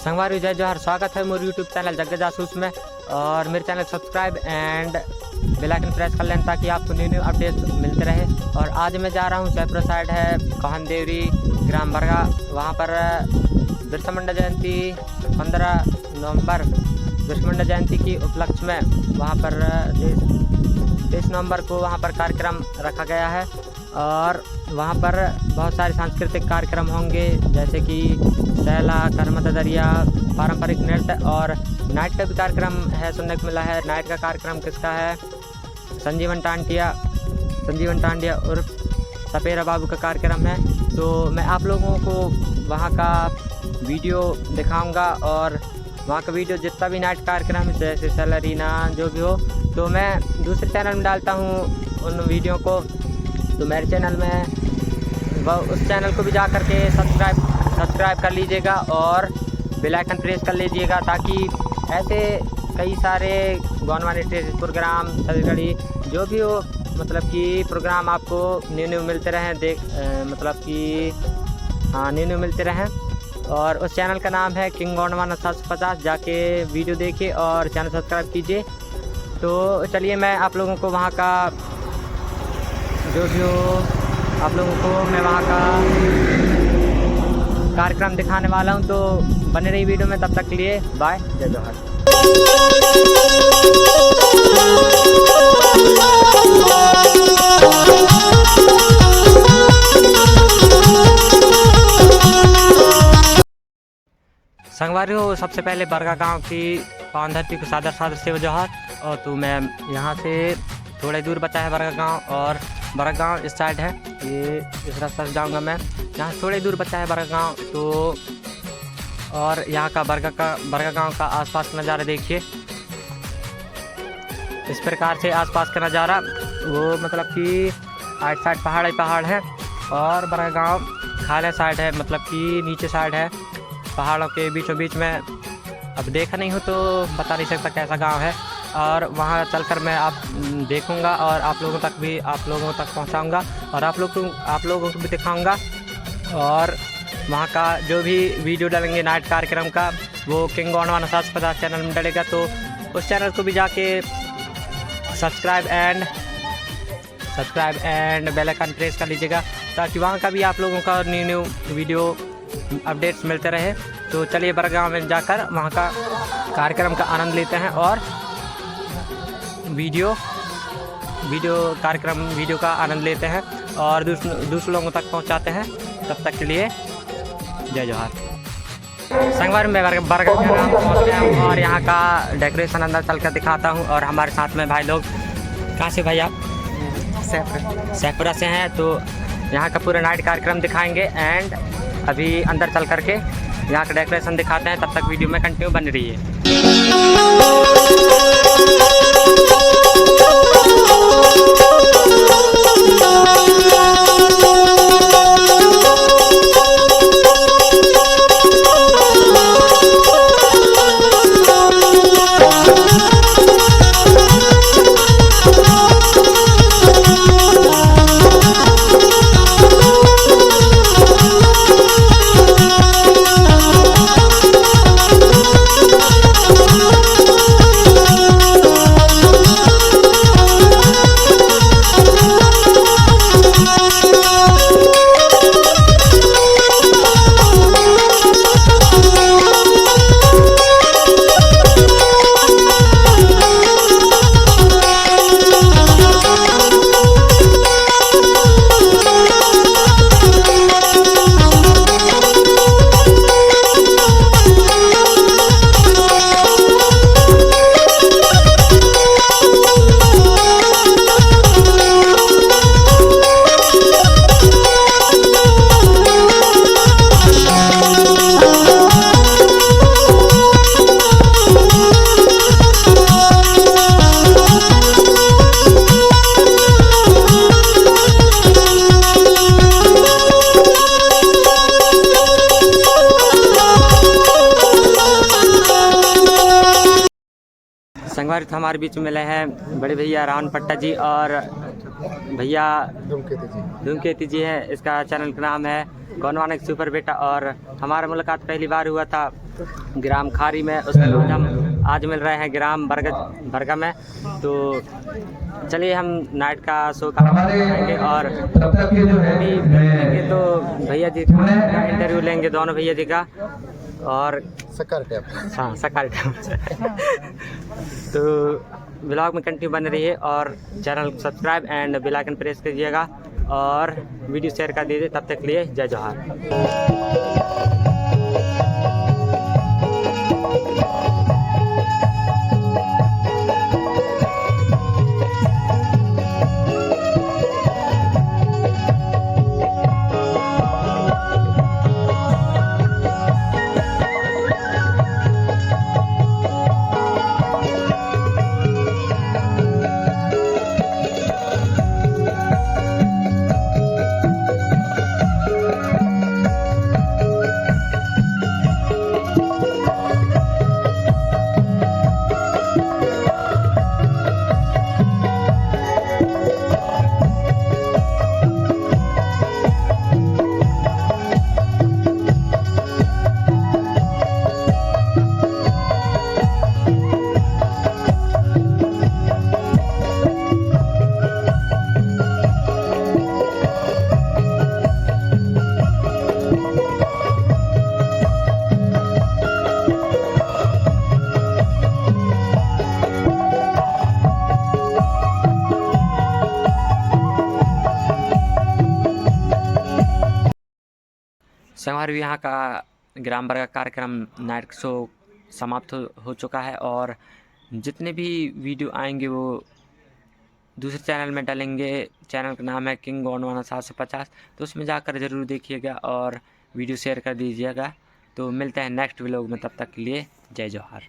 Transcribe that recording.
संगवारी जय जोहार, स्वागत है मेरे यूट्यूब चैनल जग्गे जासूस में। और मेरे channel subscribe and bell icon press कर लें ताकि आपको न्यू न्यू अपडेट्स मिलते रहे। और आज मैं जा रहा हूँ जयपुर साइड है कोहन देवरी ग्राम बरगा, वहाँ पर बिरसा मुंडा जयंती 15 नवंबर बिरसा मुंडा जयंती की उपलक्ष्य में वहाँ पर 23 नवंबर को वहाँ पर कार्यक्रम रखा गया है। और वहाँ पर बहुत सारे सांस्कृतिक कार्यक्रम होंगे जैसे कि सैला, करमत दरिया, पारंपरिक नृत्य और नाइट का भी कार्यक्रम है सुनने को मिला है। नाइट का कार्यक्रम किसका है? संजीवन टांडिया उर्फ सपेरा बाबू का कार्यक्रम है। तो मैं आप लोगों को वहाँ का वीडियो दिखाऊंगा और वहाँ का वीडियो जितना भी नाइट कार्यक्रम जैसे सैलरीना जो भी हो तो मैं दूसरे चैनल में डालता हूँ उन वीडियो को। तो मेरे चैनल में उस चैनल को भी जा कर के सब्सक्राइब कर लीजिएगा और बेल आइकन प्रेस कर लीजिएगा ताकि ऐसे कई सारे गौनवानी प्रोग्राम छत्तीसगढ़ी जो भी हो मतलब कि प्रोग्राम आपको न्यू मिलते रहें मतलब कि न्यू मिलते रहें। और उस चैनल का नाम है किंग गौंडवाना 750, जाके वीडियो देखिए और चैनल सब्सक्राइब कीजिए। तो चलिए मैं आप लोगों को वहाँ का जो आप लोगों को मैं वहाँ का कार्यक्रम दिखाने वाला हूँ। तो बने रही वीडियो में, तब तक के लिए बाय, जय जोहार। संगवारियों, सबसे पहले बरगा गांव की पावन धरती को सादर से जोहार। और तो मैं यहाँ से थोड़ा दूर बचा है बरगा गांव, और बरगा गांव इस साइड है, ये इस रास्ते से जाऊँगा मैं। यहाँ थोड़े दूर बचा है बरगा गांव। तो और यहाँ का बरगा गांव का आसपास का नज़ारा देखिए। इस प्रकार से आसपास का नज़ारा वो मतलब कि आइट साइड पहाड़ है और बरगा गांव खाले साइड है, मतलब कि नीचे साइड है पहाड़ों के बीचों बीच में। अब देखा नहीं हो तो बता नहीं सकता कैसा गांव है। और वहां चलकर मैं देखूंगा और आप लोगों तक पहुंचाऊंगा और आप लोगों को भी दिखाऊंगा। और वहां का जो भी वीडियो डालेंगे नाइट कार्यक्रम का वो किंग गौंडवाना 750 चैनल में डलेगा। तो उस चैनल को भी जाके subscribe and bell icon press कर लीजिएगा ताकि वहाँ का भी आप लोगों का न्यू वीडियो अपडेट्स मिलते रहे। तो चलिए बरगांव में जाकर वहाँ का कार्यक्रम का आनंद लेते हैं और वीडियो का आनंद लेते हैं और दूसरे लोगों तक पहुँचाते हैं। तब तक के लिए जय जोहार। संगवार में बरगा के नाम पहुँच गया हूँ और यहाँ का डेकोरेशन अंदर चल कर दिखाता हूँ। और हमारे साथ में भाई लोग, कहाँ से भाई आप? सैफपुरा से हैं। तो यहाँ का पूरा नाइट कार्यक्रम दिखाएंगे एंड अभी अंदर चल करके यहाँ का डेकोरेशन दिखाते हैं। तब तक वीडियो में कंटिन्यू बन रही है। संगवारी हमारे बीच में मिले हैं बड़े भैया रावण पट्टा जी और भैया धूमकेतु जी है। इसका चैनल का नाम है गोंडवाना एक सुपर बेटा। और हमारा मुलाकात पहली बार हुआ था ग्राम खारी में, उसके बाद हम आज मिल रहे हैं ग्राम बरगा में। तो चलिए हम नाइट का शो करेंगे और अभी लेंगे तो भैया जी का इंटरव्यू लेंगे, दोनों भैया जी का। और सकार टैप, हाँ सकार टैप से तो ब्लॉग में कंटिन्यू बन रही है और चैनल को subscribe and bell icon press कीजिएगा और वीडियो शेयर कर दीजिए। तब तक के लिए जय जोहार। संगवार भी यहाँ का ग्राम बरगा कार्यक्रम नाइट शो समाप्त हो चुका है और जितने भी वीडियो आएंगे वो दूसरे चैनल में डालेंगे। चैनल का नाम है किंग गोंडवाना 750, तो उसमें जाकर ज़रूर देखिएगा और वीडियो शेयर कर दीजिएगा। तो मिलते हैं नेक्स्ट व्लॉग में, तब तक के लिए जय जोहार।